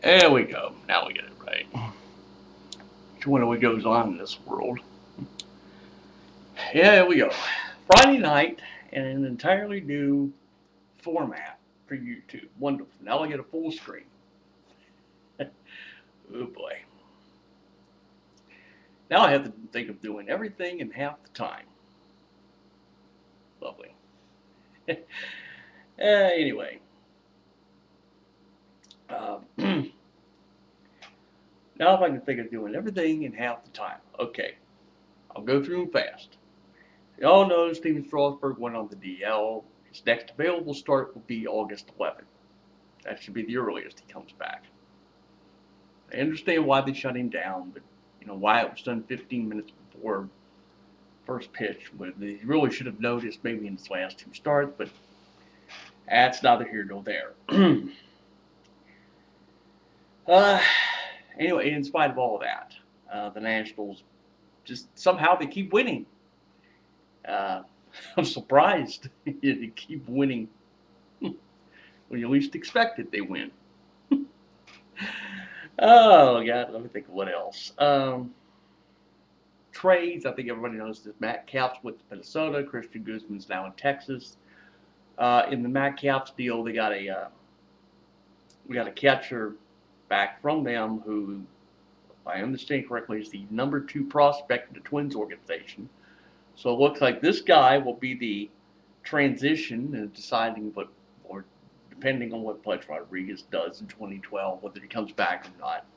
There we go. Now we get it right. Which one of what goes on in this world? Yeah, here we go. Friday night and an entirely new format for YouTube. Wonderful. Now I get a full screen. Oh boy. Now I have to think of doing everything in half the time. Lovely. Anyway. Now if I can think of doing everything in half the time. Okay. I'll go through them fast. You all know Steven Strasburg went on the DL. His next available start will be August 11th. That should be the earliest he comes back. I understand why they shut him down, but why it was done 15 minutes before first pitch. But they really should have noticed maybe in his last two starts, but that's neither here nor there. Anyway, in spite of all of that, the Nationals just somehow they keep winning. I'm surprised they keep winning. When you least expect it, they win. Oh, God, let me think of what else. Trades, I think everybody knows this. Matt Capps with Minnesota. Christian Guzman's now in Texas. In the Matt Capps deal, we got a catcher back from them who, if I understand correctly, is the number 2 prospect in the Twins organization. So it looks like this guy will be the transition in deciding what, or depending on what Pledge Rodriguez does in 2012, whether he comes back or not.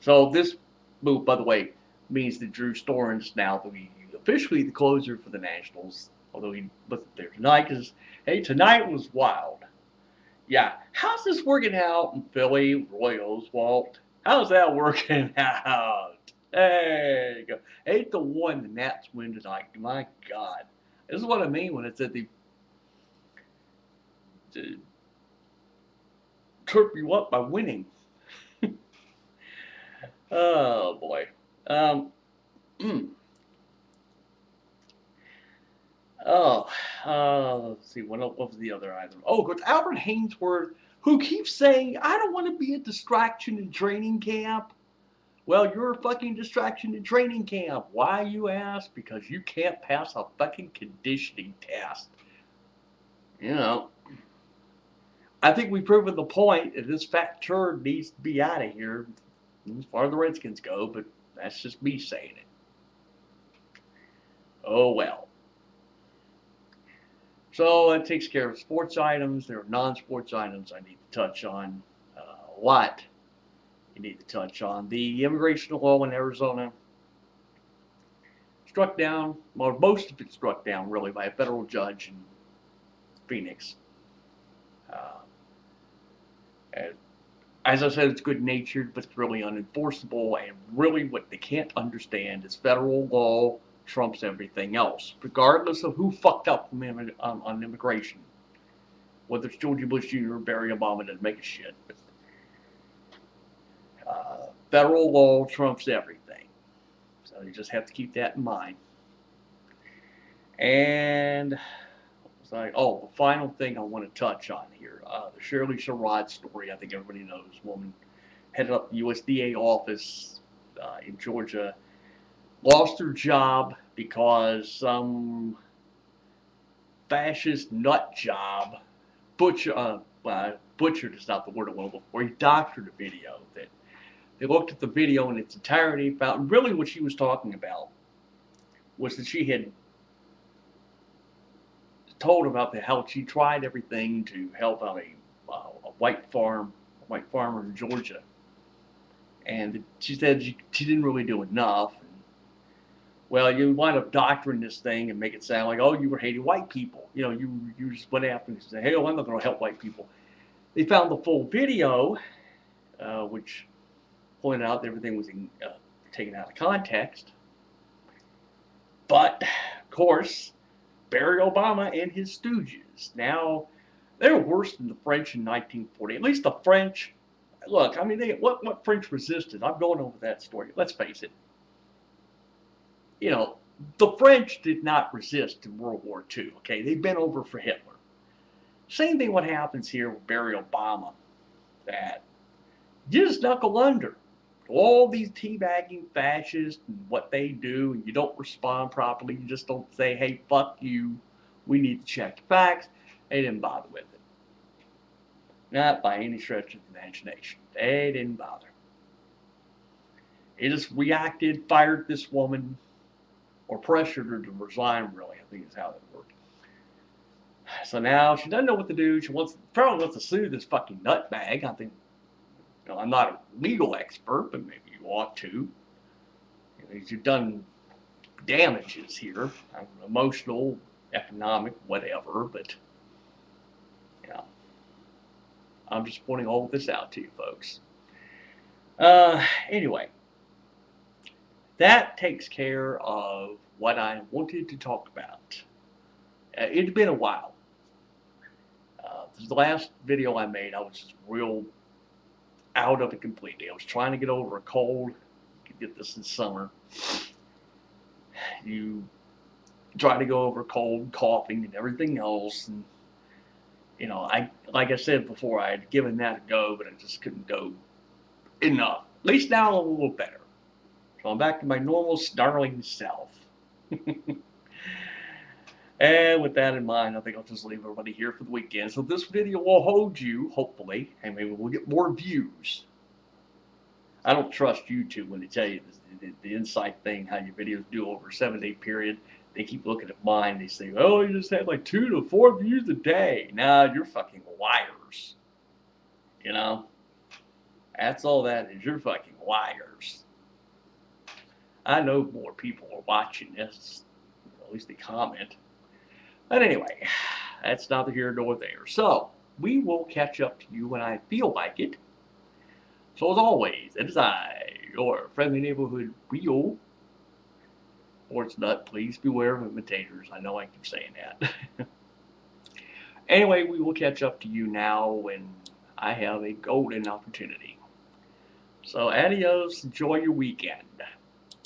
So this move, by the way, means that Drew Storen's now to be officially the closer for the Nationals, although he wasn't there tonight because, hey, tonight was wild. Yeah, how's this working out in Philly, Roy Oswalt? How's that working out? There you go. 8-1, the Nats win tonight. My God. This is what I mean when it said they trip you up by winning. Oh, boy. Let's see, what was the other item? Oh, it's Albert Haynesworth, who keeps saying, I don't want to be a distraction in training camp. Well, you're a fucking distraction in training camp. Why, you ask? Because you can't pass a fucking conditioning test. I think we've proven the point that this fat turd needs to be out of here as far as the Redskins go, but that's just me saying it. Oh, well. So that takes care of sports items. There are non-sports items I need to touch on. A lot you need to touch on. The immigration law in Arizona struck down, well, most of it struck down really by a federal judge in Phoenix. And as I said, it's good-natured, but it's really unenforceable. And really what they can't understand is federal law trumps everything else, regardless of who fucked up on immigration. Whether it's George Bush Jr. or Barack Obama, doesn't make a shit. But, federal law trumps everything. So you just have to keep that in mind. And the final thing I want to touch on here, the Shirley Sherrod story. I think everybody knows. Woman headed up the USDA office in Georgia, lost her job because some fascist nut job butchered is not the word I want to look for. He doctored a video that they looked at the video in its entirety, found really what she was talking about was that she had told about how she tried everything to help out a white farmer in Georgia, and she said she didn't really do enough. And, well, you wind up doctoring this thing and make it sound like, oh, you were hating white people. You just went after and said, hey, I'm not going to help white people. They found the full video, which pointed out that everything was taken out of context. But, of course, Barack Obama and his stooges. Now, they were worse than the French in 1940. At least the French, look, I mean, what French resisted? I'm going over that story. Let's face it. The French did not resist in World War II, okay? They bent over for Hitler. Same thing what happens here with Barry Obama, that you just knuckle under. All these teabagging fascists and what they do, and you don't respond properly. You just don't say, hey, fuck you. We need to check the facts. They didn't bother with it. Not by any stretch of the imagination. They didn't bother. They just reacted, fired this woman, or pressured her to resign, really, I think is how it worked. So now she doesn't know what to do. She probably wants to sue this fucking nutbag. I think, I'm not a legal expert, but maybe you ought to. You've done damages here, emotional, economic, whatever, but, I'm just pointing all of this out to you folks. Anyway, that takes care of what I wanted to talk about. It's been a while. The last video I made, I was just real out of it completely. I was trying to get over a cold. You could get this in summer. You try to go over a cold, coughing, and everything else, and like I said before, I had given that a go, but I just couldn't go enough. At least now I'm a little better. So I'm back to my normal snarling self. And with that in mind, I think I'll just leave everybody here for the weekend. So this video will hold you, hopefully, and maybe we'll get more views. I don't trust YouTube when they tell you the insight thing, how your videos do over a 7-day period. They keep looking at mine. They say, oh, you just had like 2 to 4 views a day. Nah, you're fucking liars. That's all that is. You're fucking liars. I know more people are watching this. At least they comment. But anyway, that's neither here nor there. So, we will catch up to you when I feel like it. So as always, it is I, your friendly neighborhood Rio. Sports nut, please beware of imitators. I know I keep saying that. Anyway, we will catch up to you now when I have a golden opportunity. So adios, enjoy your weekend.